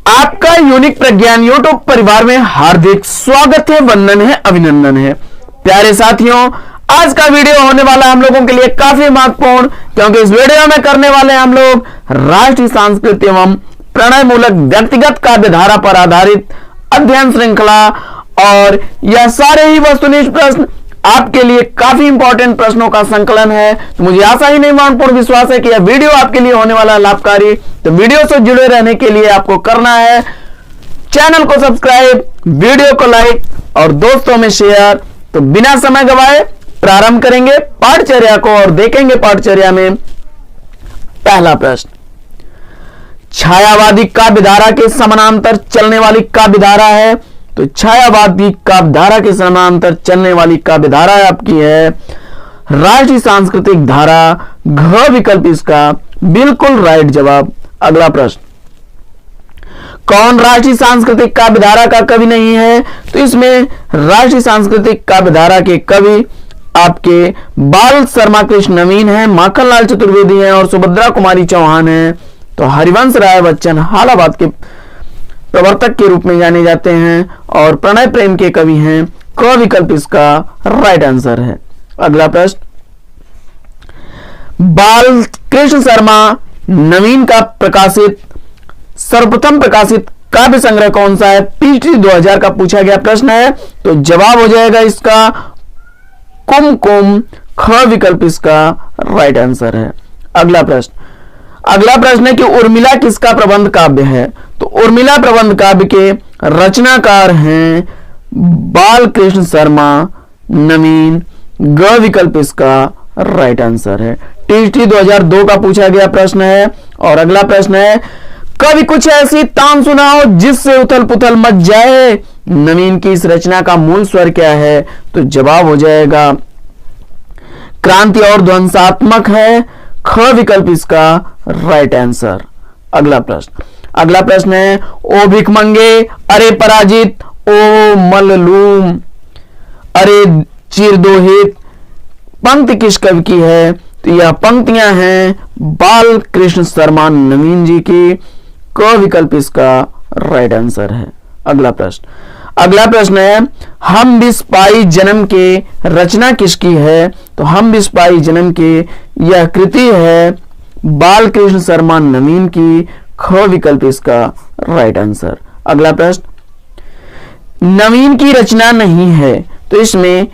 आपका यूनिक प्रज्ञान यूट्यूब परिवार में हार्दिक स्वागत है, वंदन है, अभिनंदन है। प्यारे साथियों, आज का वीडियो होने वाला हम लोगों के लिए काफी महत्वपूर्ण, क्योंकि इस वीडियो में करने वाले हम लोग राष्ट्रीय सांस्कृतिक एवं प्रणय मूलक व्यक्तिगत काव्यधारा पर आधारित अध्ययन श्रृंखला, और यह सारे ही वस्तुनिष्ठ प्रश्न आपके लिए काफी इंपॉर्टेंट प्रश्नों का संकलन है। तो मुझे आशा ही नहीं पूर्ण विश्वास है कि यह वीडियो आपके लिए होने वाला लाभकारी। तो वीडियो से जुड़े रहने के लिए आपको करना है चैनल को सब्सक्राइब, वीडियो को लाइक और दोस्तों में शेयर। तो बिना समय गवाए प्रारंभ करेंगे पाठचर्या को और देखेंगे पाठचर्या में पहला प्रश्न। छायावादी काव्यधारा के समानांतर चलने वाली काव्यधारा है। तो छायावादी काव्यधारा के समानांतर चलने वाली काव्यधारा आपकी है राष्ट्रीय सांस्कृतिक धारा। घ विकल्प इसका बिल्कुल राइट जवाब। अगला प्रश्न, कौन राष्ट्रीय सांस्कृतिक काव्यधारा का कवि नहीं है? तो इसमें राष्ट्रीय सांस्कृतिक काव्यधारा के कवि आपके बाल शर्मा कृष्ण नवीन है, माखनलाल चतुर्वेदी हैं और सुभद्रा कुमारी चौहान हैं। तो हरिवंश राय बच्चन हालाबाद के प्रवर्तक के रूप में जाने जाते हैं और प्रणय प्रेम के कवि हैं। क विकल्प इसका राइट आंसर है। अगला प्रश्न, बाल कृष्ण शर्मा नवीन का प्रकाशित सर्वप्रथम प्रकाशित काव्य संग्रह कौन सा है? पीएचडी 2000 का पूछा गया प्रश्न है। तो जवाब हो जाएगा इसका कुमकुम। ख विकल्प इसका राइट आंसर है। अगला प्रश्न है कि उर्मिला किसका प्रबंध काव्य है? तो उर्मिला प्रबंध काव्य के रचनाकार हैं बाल कृष्ण शर्मा नवीन। ग विकल्प इसका राइट आंसर है। टीटी 2002 का पूछा गया प्रश्न है। और अगला प्रश्न है, कभी कुछ ऐसी तान सुनाओ जिससे उथल पुथल मच जाए। नवीन की इस रचना का मूल स्वर क्या है? तो जवाब हो जाएगा क्रांति और ध्वंसात्मक है। ख विकल्प इसका राइट आंसर। अगला प्रश्न है, ओ भिखमंगे, अरे पराजित, ओ मललूम, अरे चिरदोहित, पंक्ति किस कवि की है? तो यह पंक्तियां हैं बाल कृष्ण शर्मा नवीन जी की। क विकल्प इसका राइट आंसर है। अगला प्रश्न है, हम बिस्पाई जन्म के रचना किसकी है? तो हम बिस्पाई जन्म के यह कृति है बाल कृष्ण शर्मा नवीन की। ख विकल्प इसका राइट आंसर। अगला प्रश्न, नवीन की रचना नहीं है। तो इसमें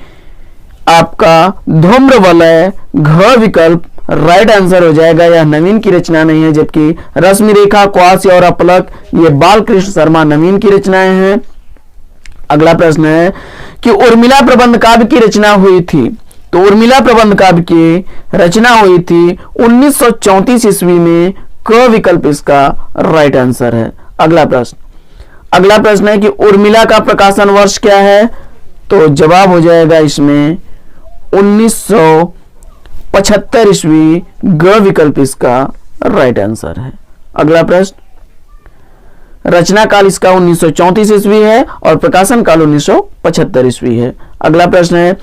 आपका धूम्रवलय। घ विकल्प राइट आंसर हो जाएगा। यह नवीन की रचना नहीं है, जबकि रश्मि रेखा, क्वासी और अपलक ये बाल कृष्ण शर्मा नवीन की रचनाएं हैं। अगला प्रश्न है कि उर्मिला प्रबंध काव्य की रचना हुई थी। तो उर्मिला प्रबंध काव्य की रचना हुई थी 1934 ईस्वी में। क विकल्प इसका राइट आंसर है। अगला प्रश्न है कि उर्मिला का प्रकाशन वर्ष क्या है? तो जवाब हो जाएगा इसमें 1975 ईस्वी। ग विकल्प इसका राइट आंसर है। अगला प्रश्न, रचना काल इसका 1934 ईस्वी है और प्रकाशन काल 1975 ईस्वी है। अगला प्रश्न है,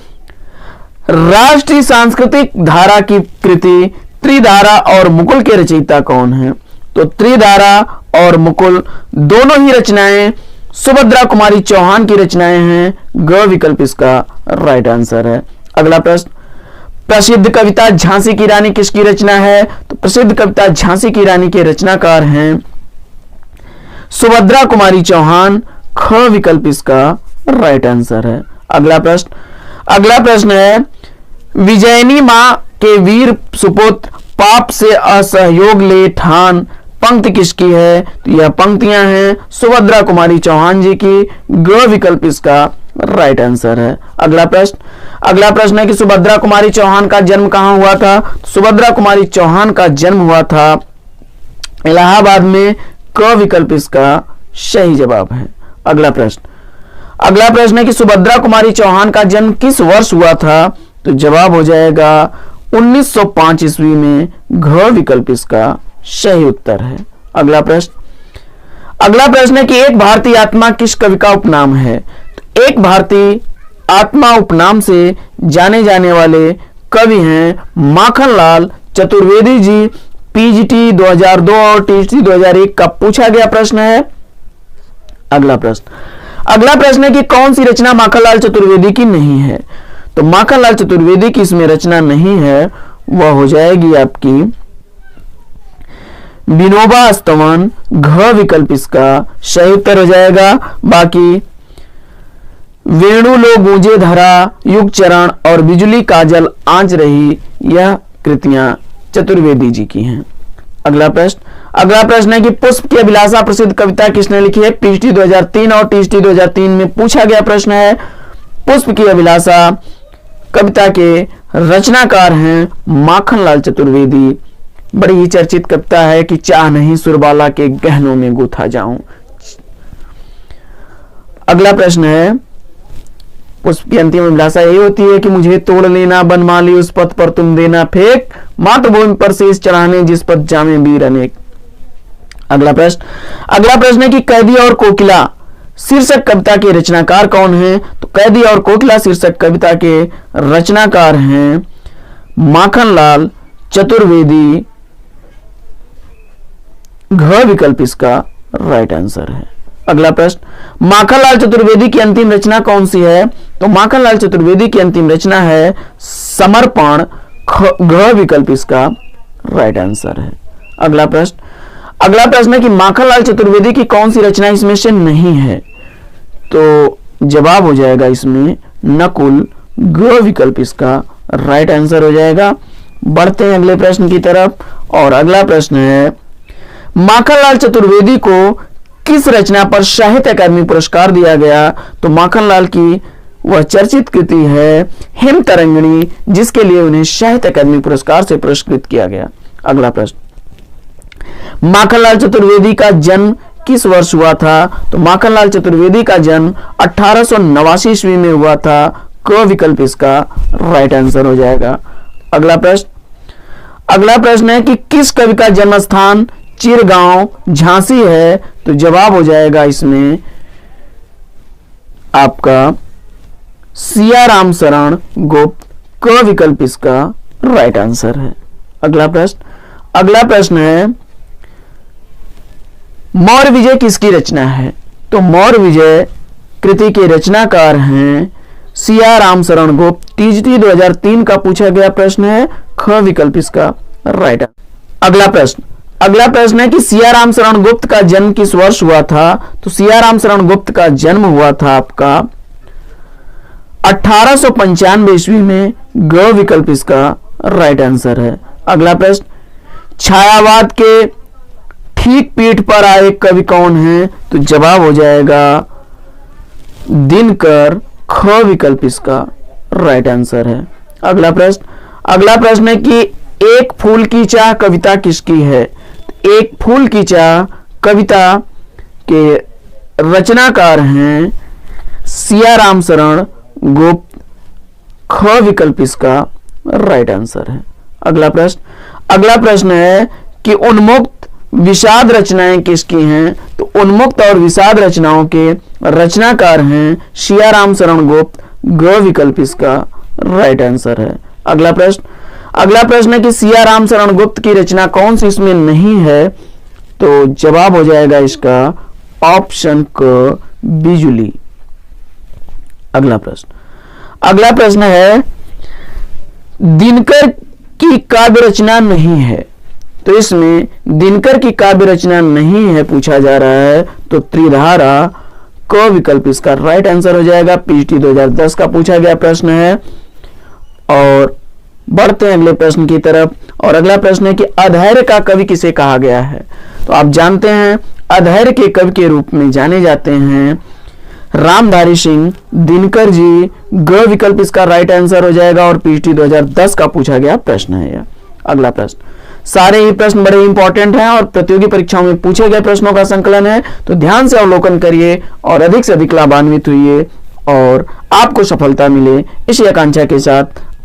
राष्ट्रीय सांस्कृतिक धारा की कृति त्रिधारा और मुकुल के रचयिता कौन है? तो त्रिधारा और मुकुल दोनों ही रचनाएं सुभद्रा कुमारी चौहान की रचनाएं हैं। ग विकल्प इसका राइट आंसर है। अगला प्रश्न, प्रसिद्ध कविता झांसी की रानी किसकी रचना है? तो प्रसिद्ध कविता झांसी की रानी के रचनाकार हैं सुभद्रा कुमारी चौहान। ख विकल्प इसका राइट आंसर है। अगला प्रश्न है, विजयनी मां के वीर सुपुत्र पाप से असहयोग ले ठान पंक्ति किसकी है? तो यह पंक्तियां हैं सुभद्रा कुमारी चौहान जी की। ग विकल्प इसका राइट आंसर है। अगला प्रश्न है कि सुभद्रा कुमारी चौहान का जन्म कहां हुआ था? सुभद्रा कुमारी चौहान का जन्म हुआ था इलाहाबाद में। क विकल्प इसका सही जवाब है। अगला प्रश्न है कि सुभद्रा कुमारी चौहान का जन्म किस वर्ष हुआ था? तो जवाब हो जाएगा 1905 ईस्वी में। घ विकल्प इसका सही उत्तर है। अगला प्रश्न है कि एक भारतीय आत्मा किस कवि का उपनाम है? तो एक भारतीय आत्मा उपनाम से जाने जाने वाले कवि हैं माखनलाल चतुर्वेदी जी। पीजीटी 2002 और टीजीटी 2001 का पूछा गया प्रश्न है। अगला प्रश्न है कि कौन सी रचना माखनलाल चतुर्वेदी की नहीं है। तो माखनलाल चतुर्वेदी की इसमें रचना नहीं है, वह हो जाएगी आपकी विनोबा स्तवन। घ विकल्प इसका सही उत्तर हो जाएगा। बाकी वेणु लो गूंजे धरा, युग चरण और बिजली काजल आंच रही, यह कृतियां चतुर्वेदी जी की हैं। अगला प्रश्न है कि पुष्प की अभिलाषा प्रसिद्ध कविता किसने लिखी है। पीएचडी 2003 और टीएचडी 2003 में पूछा गया प्रश्न है। पुष्प की अभिलाषा कविता के रचनाकार हैं माखनलाल चतुर्वेदी। बड़ी ही चर्चित कविता है कि चाह नहीं सुरबाला के गहनों में गूथा जाऊं। अगला प्रश्न है, पुष्प की अंतिम अभिलाषा यही होती है कि मुझे तोड़ लेना बनमाली उस पथ पर तुम देना फेंक, मातृभूमि पर शेष चढ़ाने जिस पथ जामे वीर अनेक। अगला प्रश्न है कि कैदी और कोकिला शीर्षक कविता के रचनाकार कौन हैं। तो कैदी और कोकिला शीर्षक कविता के रचनाकार हैं माखनलाल चतुर्वेदी। घ विकल्प इसका राइट आंसर है। अगला प्रश्न, माखनलाल चतुर्वेदी की अंतिम रचना कौन सी है। तो माखनलाल चतुर्वेदी की अंतिम रचना है समर्पण। घ विकल्प इसका राइट आंसर है। अगला प्रश्न है कि माखनलाल चतुर्वेदी की कौन सी रचना इसमें से नहीं है। तो जवाब हो जाएगा इसमें नकुल। घ विकल्प इसका राइट आंसर हो जाएगा। बढ़ते हैं अगले प्रश्न की तरफ और अगला प्रश्न है, माखनलाल चतुर्वेदी को किस रचना पर साहित्य अकादमी पुरस्कार दिया गया। तो माखनलाल की वह चर्चित कृति है हिम तरंगिणी, जिसके लिए उन्हें साहित्य अकादमी पुरस्कार से पुरस्कृत किया गया। अगला प्रश्न, माखनलाल चतुर्वेदी का जन्म किस वर्ष हुआ था। तो माखनलाल चतुर्वेदी का जन्म 1889 ईस्वी में हुआ था। क विकल्प इसका राइट आंसर हो जाएगा। अगला प्रश्न है कि किस कवि का जन्म स्थान चिरगांव झांसी है। तो जवाब हो जाएगा इसमें आपका सियाराम शरण गुप्त। क विकल्प इसका राइट आंसर है। अगला प्रश्न है, मौर्य विजय किसकी रचना है। तो मौर्य विजय कृति के रचनाकार हैं सियाराम शरण गुप्त। टीजीटी 2003 का पूछा गया प्रश्न है। ख विकल्प इसका राइट आंसर। अगला प्रश्न है कि सियाराम शरण गुप्त का जन्म किस वर्ष हुआ था। तो सियाराम शरण गुप्त का जन्म हुआ था आपका 1895 ईस्वी में। ग विकल्प इसका राइट आंसर है। अगला प्रश्न, छायावाद के ठीक पीठ पर आए कवि कौन हैं। तो जवाब हो जाएगा दिनकर। ख विकल्प इसका राइट आंसर है। अगला प्रश्न है कि एक फूल की चाह कविता किसकी है। एक फूल की चाह कविता के रचनाकार हैं सियाराम शरण गुप्त। ख विकल्प इसका राइट आंसर है। अगला प्रश्न है कि उन्मुक्त विषाद रचनाएं किसकी हैं। तो उन्मुक्त और विषाद रचनाओं के रचनाकार हैं सियाराम शरण गुप्त। ग विकल्प इसका राइट आंसर है। अगला प्रश्न है कि सियाराम शरण गुप्त की रचना कौन सी इसमें नहीं है। तो जवाब हो जाएगा इसका ऑप्शन क बिजुली। अगला प्रश्न है, दिनकर की काव्य रचना नहीं है। तो इसमें दिनकर की काव्य रचना नहीं है पूछा जा रहा है। तो त्रिधारा। क विकल्प इसका राइट आंसर हो जाएगा। पीएचडी 2010 का पूछा गया प्रश्न है। और बढ़ते हैं अगले प्रश्न की तरफ और अगला प्रश्न है कि अधैर्य का कवि किसे कहा गया है। तो आप जानते हैं अधैर्य के कवि के रूप में जाने जाते हैं रामधारी सिंह दिनकर जी। ग विकल्प इसका राइट आंसर हो जाएगा और पीएचडी 2010 का पूछा गया प्रश्न है यह। अगला प्रश्न, सारे ही प्रश्न बड़े इंपॉर्टेंट हैं और प्रतियोगी परीक्षाओं में पूछे गए प्रश्नों का संकलन है। तो ध्यान से अवलोकन करिए और अधिक से अधिक लाभान्वित हुइए और आपको सफलता मिले, इसी आकांक्षा के साथ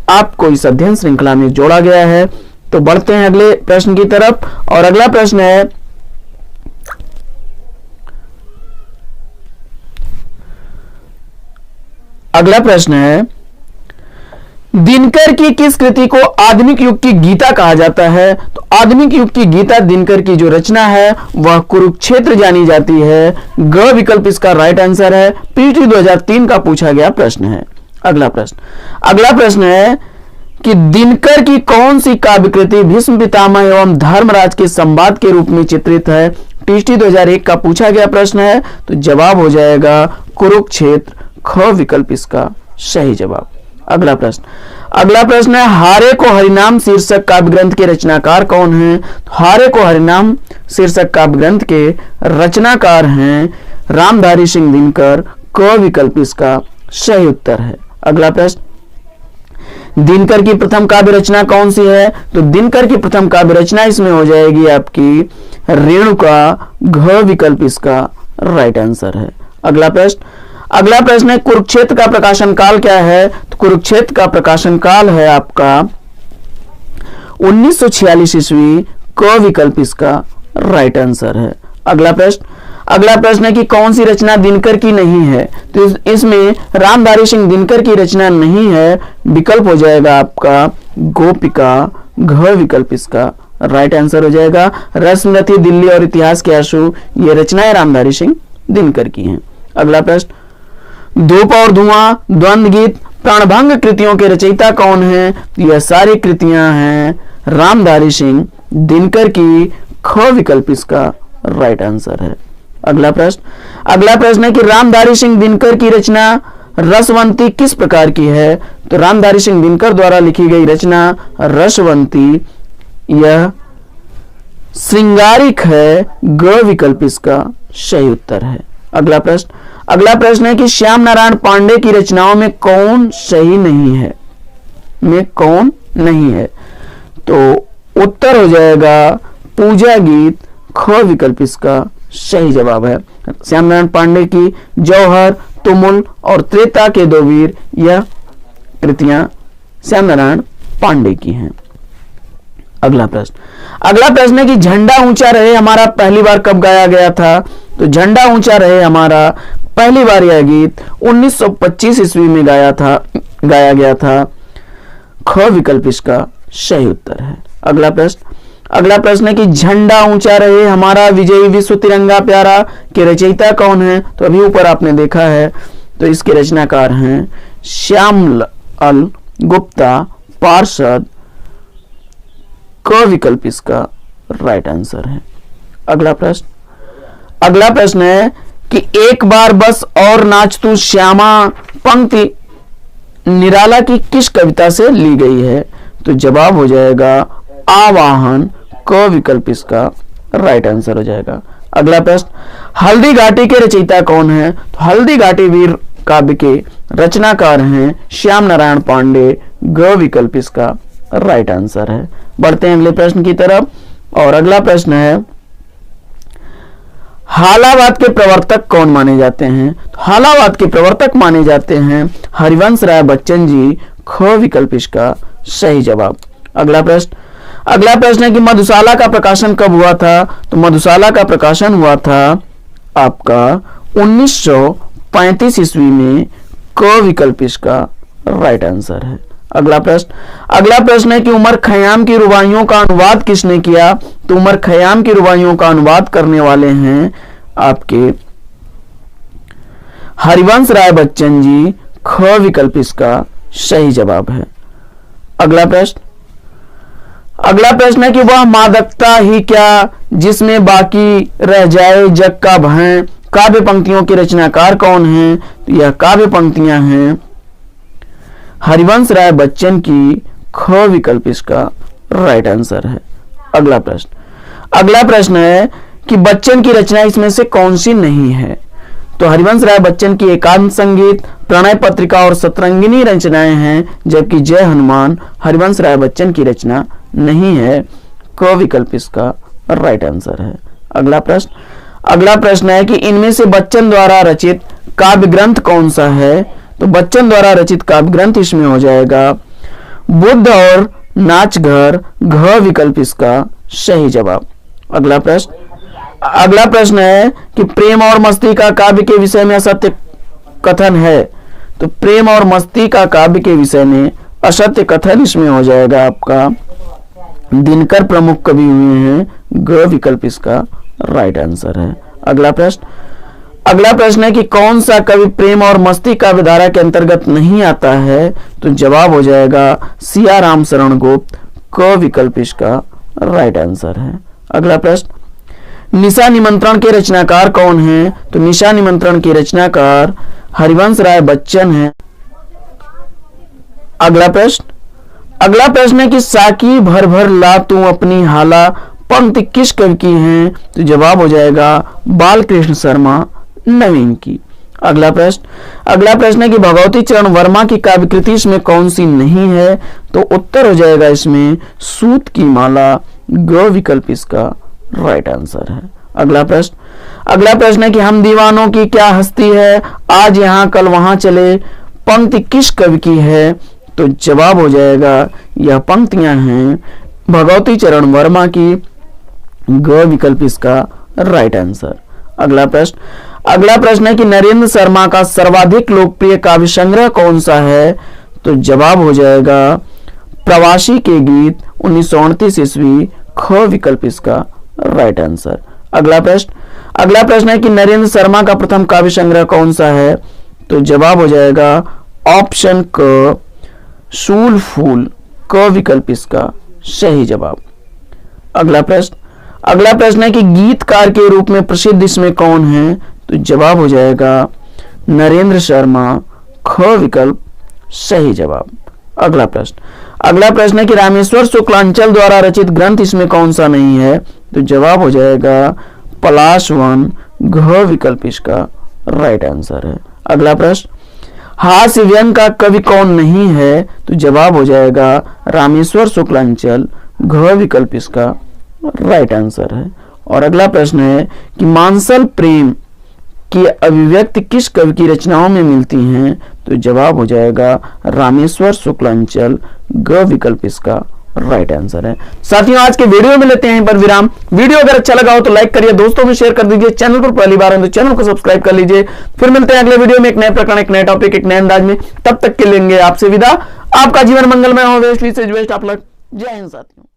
आपको इस अध्ययन श्रृंखला में जोड़ा गया है। तो बढ़ते हैं अगले प्रश्न की तरफ और अगला प्रश्न है दिनकर की किस कृति को आधुनिक युग की गीता कहा जाता है? तो आधुनिक युग की गीता दिनकर की जो रचना है वह कुरुक्षेत्र जानी जाती है। ग विकल्प इसका राइट आंसर है। पीटी 2003 का पूछा गया प्रश्न है। अगला प्रश्न है कि दिनकर की कौन सी काव्य कृति भीष्म पितामह एवं धर्मराज के संवाद के रूप में चित्रित है? टीटी 2001 का पूछा गया प्रश्न है। तो जवाब हो जाएगा कुरुक्षेत्र। ख विकल्प इसका सही जवाब। अगला प्रश्न है हारे को हरिनाम शीर्षक काव्य ग्रंथ के रचनाकार कौन हैं? तो हारे को हरिनाम शीर्षक काव्य ग्रंथ के रचनाकार हैं रामधारी सिंह दिनकर। क विकल्प इसका सही उत्तर है। अगला प्रश्न, दिनकर की प्रथम काव्य रचना कौन सी है? तो दिनकर की प्रथम काव्य रचना इसमें हो जाएगी आपकी रेणुका। घ विकल्प इसका राइट आंसर है। अगला प्रश्न है कुरुक्षेत्र का प्रकाशन काल क्या है? तो कुरुक्षेत्र का प्रकाशन काल है आपका 1946 ईस्वी। क विकल्प इसका राइट आंसर है। अगला प्रश्न है कि कौन सी रचना दिनकर की नहीं है? तो इसमें रामधारी सिंह दिनकर की रचना नहीं है। विकल्प हो जाएगा आपका गोपिका। घ विकल्प इसका राइट आंसर हो जाएगा। रश्मिरथी, दिल्ली और इतिहास के आंसू ये रचनाएं रामधारी सिंह दिनकर की हैं। अगला प्रश्न, धूप और धुआं, द्वंद्व गीत, प्राणभंग कृतियों के रचयिता कौन हैं? यह सारी कृतियां हैं रामधारी सिंह दिनकर की। ख विकल्प इसका राइट आंसर है। अगला प्रश्न है कि रामधारी सिंह दिनकर की रचना रसवंती किस प्रकार की है? तो रामधारी सिंह दिनकर द्वारा लिखी गई रचना रसवंती यह श्रृंगारिक है। ग विकल्प इसका सही उत्तर है। अगला प्रश्न है कि श्याम नारायण पांडे की रचनाओं में कौन सही नहीं है? तो उत्तर हो जाएगा पूजा गीत। ख विकल्प इसका सही जवाब है। श्याम नारायण पांडे की जौहर, तुमुल और त्रेता के दो वीर यह कृतियां श्याम नारायण पांडे की हैं। अगला प्रश्न है कि झंडा ऊंचा रहे हमारा पहली बार कब गाया गया था? तो झंडा ऊंचा रहे हमारा पहली बार यह गीत 1925 ईस्वी में गाया गया था। ख विकल्प इसका सही उत्तर है। अगला प्रश्न है कि झंडा ऊंचा रहे हमारा विजयी विश्व तिरंगा प्यारा के रचयिता कौन है? तो अभी ऊपर आपने देखा है तो इसके रचनाकार हैं श्यामलाल गुप्ता पार्षद। क विकल्प इसका राइट आंसर है। अगला प्रश्न है कि एक बार बस और नाच तू श्यामा पंक्ति निराला की किस कविता से ली गई है? तो जवाब हो जाएगा आवाहन। क विकल्प इसका राइट आंसर हो जाएगा। अगला प्रश्न, हल्दी घाटी के रचयिता कौन है? तो हल्दी घाटी वीर काव्य के रचनाकार हैं श्याम नारायण पांडे। ग विकल्प इसका राइट आंसर है। बढ़ते हैं अगले प्रश्न की तरफ और अगला प्रश्न है हालावाद के प्रवर्तक कौन माने जाते हैं? तो हालावाद के प्रवर्तक माने जाते हैं हरिवंश राय बच्चन जी। ख विकल्प इसका सही जवाब। अगला प्रश्न है कि मधुशाला का प्रकाशन कब हुआ था? तो मधुशाला का प्रकाशन हुआ था आपका 1935 ईस्वी में। क विकल्प इसका राइट आंसर है। अगला प्रश्न है कि उमर खयाम की रुबाइयों का अनुवाद किसने किया? तो उमर खयाम की रुबाइयों का अनुवाद करने वाले हैं आपके हरिवंश राय बच्चन जी। ख विकल्प इसका सही जवाब है। अगला प्रश्न है कि वह मादकता ही क्या जिसमें बाकी रह जाए जग का भय काव्य पंक्तियों के रचनाकार कौन हैं? तो यह काव्य पंक्तियां हैं हरिवंश राय बच्चन की। ख विकल्प इसका राइट आंसर है। अगला प्रश्न है कि बच्चन की रचना इसमें से कौन सी नहीं है? तो हरिवंश राय बच्चन की एकांत संगीत, प्रणय पत्रिका और सतरंगिनी रचनाएं हैं, जबकि जय हनुमान हरिवंश राय बच्चन की रचना नहीं है। क विकल्प इसका राइट आंसर है। अगला प्रश्न है कि इनमें से बच्चन द्वारा रचित काव्य ग्रंथ कौन सा है? तो बच्चन द्वारा रचित काव्य ग्रंथ इसमें हो जाएगा बुद्ध और नाच घर। घ विकल्प इसका सही जवाब। अगला प्रश्न है कि प्रेम और मस्ती का काव्य के विषय में असत्य कथन है। तो प्रेम और मस्ती का काव्य के विषय में असत्य कथन इसमें हो जाएगा आपका। दिनकर प्रमुख कवि हुए हैं, ग विकल्प इसका राइट आंसर है। अगला प्रश्न है कि कौन सा कवि प्रेम और मस्ती काव्य धारा के अंतर्गत नहीं आता है? तो जवाब हो जाएगा सियाराम शरण गुप्त, क विकल्प इसका राइट आंसर है। अगला प्रश्न, निशा निमंत्रण के रचनाकार कौन हैं? तो निशा निमंत्रण के रचनाकार हरिवंश राय बच्चन हैं। अगला प्रश्न है कि साकी भर भर ला तू अपनी हाला पंक्ति किस कवि की है? तो जवाब हो जाएगा बालकृष्ण शर्मा नवीन की। अगला प्रश्न है कि भगवती चरण वर्मा की काव्य कृति इसमें कौन सी नहीं है? तो उत्तर हो जाएगा इसमें सूत की माला, ग विकल्प इसका राइट आंसर है। अगला प्रश्न है कि हम दीवानों की क्या हस्ती है, आज यहां कल वहां चले पंक्ति किस कवि की है? तो जवाब हो जाएगा यह पंक्तियां हैं भगवती चरण वर्मा की, ग विकल्प इसका राइट आंसर। अगला प्रश्न है कि नरेंद्र शर्मा का सर्वाधिक लोकप्रिय काव्य संग्रह कौन सा है? तो जवाब हो जाएगा प्रवासी के गीत 1938 ईस्वी, ख विकल्प इसका राइट आंसर। अगला प्रश्न है कि नरेंद्र शर्मा का प्रथम काव्य संग्रह कौन सा है? तो जवाब हो जाएगा ऑप्शन क सूल फूल, क विकल्प इसका सही जवाब। अगला प्रश्न है कि गीतकार के रूप में प्रसिद्ध इसमें कौन है? तो जवाब हो जाएगा नरेंद्र शर्मा, ख विकल्प सही जवाब। अगला प्रश्न है कि रामेश्वर शुक्लांचल द्वारा रचित ग्रंथ इसमें कौन सा नहीं है? तो जवाब हो जाएगा पलाशवन, घ विकल्प इसका राइट आंसर है। अगला प्रश्न, हास्य व्यंग का कवि कौन नहीं है? तो जवाब हो जाएगा रामेश्वर शुक्लांचल, घ विकल्प इसका राइट आंसर है। और अगला प्रश्न है कि मानसल प्रेम की अभिव्यक्ति किस कवि की रचनाओं में मिलती हैं? तो जवाब हो जाएगा रामेश्वर शुक्लांचल, ग विकल्प इसका राइट आंसर है। साथियों, आज के वीडियो में लेते हैं यहीं पर विराम। वीडियो अगर अच्छा लगा हो तो लाइक करिए, दोस्तों में शेयर कर दीजिए, चैनल पर पहली बार है तो चैनल को सब्सक्राइब कर लीजिए। फिर मिलते हैं अगले वीडियो में एक नए प्रकरण, एक नए टॉपिक, एक नए अंदाज में। तब तक के लेंगे आपसे विदा। आपका जीवन मंगलमय हो, वेस्ट से बेस्ट आप लोग। जय हिंद साथियों।